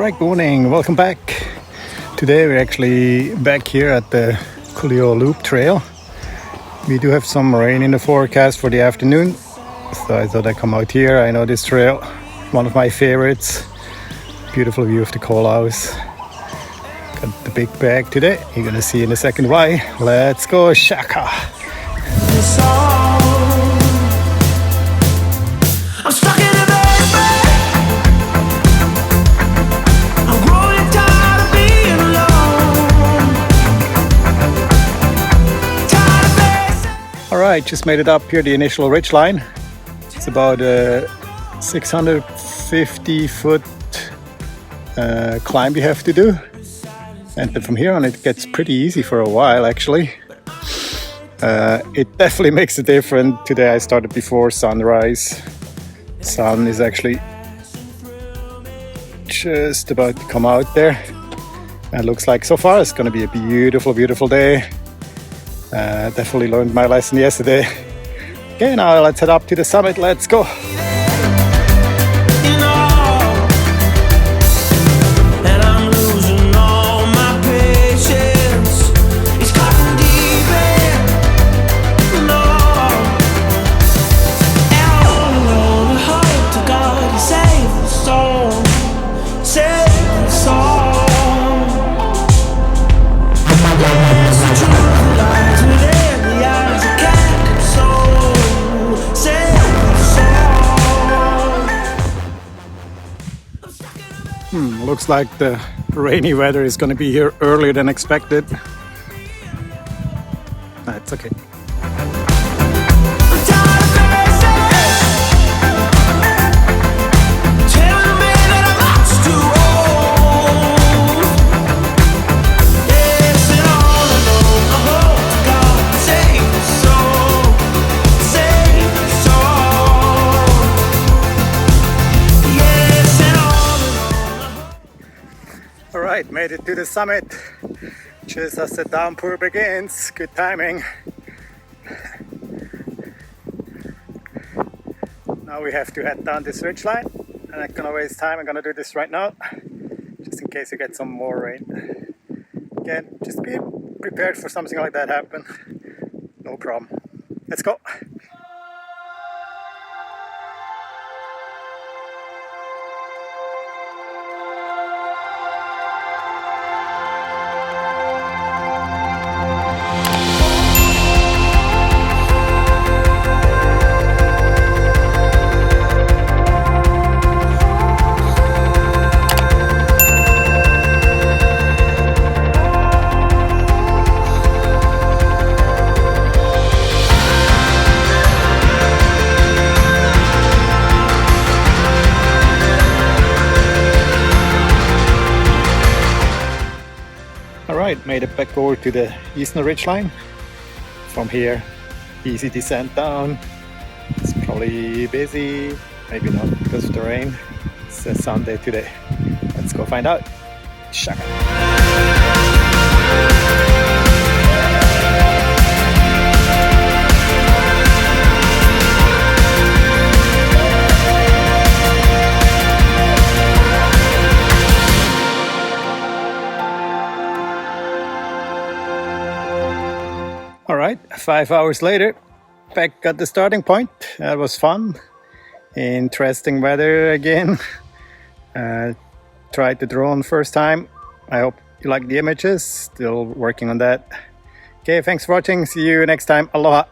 Alright, good morning, welcome back. Today we're actually back here at the Kuliouou Loop trail. We do have some rain in the forecast for the afternoon, so I thought I'd come out here. I know this trail, one of my favorites. Beautiful view of the Kuliouou. Got the big bag today, you're gonna see in a second why. Let's go, Shaka! Alright, just made it up here, the initial ridge line. It's about a 650 foot climb you have to do. And then from here on it gets pretty easy for a while actually. It definitely makes a difference. Today I started before sunrise. Sun is actually just about to come out there. And it looks like so far it's going to be a beautiful, beautiful day. Definitely learned my lesson yesterday. Okay, now let's head up to the summit. Let's go. Looks like the rainy weather is going to be here earlier than expected. That's okay. Alright, made it to the summit just as the downpour begins. Good timing. Now we have to head down this ridge line. I'm not gonna waste time, I'm gonna do this right now just in case you get some more rain. Again, just be prepared for something like that happen. No problem. Let's go. Alright, made it back over to the eastern ridge line. From here, easy descent down. It's probably busy, maybe not because of the rain. It's a Sunday today. Let's go find out. Shaka. Alright, 5 hours later, back at the starting point. That was fun. Interesting weather again. Tried the drone first time. I hope you like the images. Still working on that. Okay, thanks for watching. See you next time. Aloha.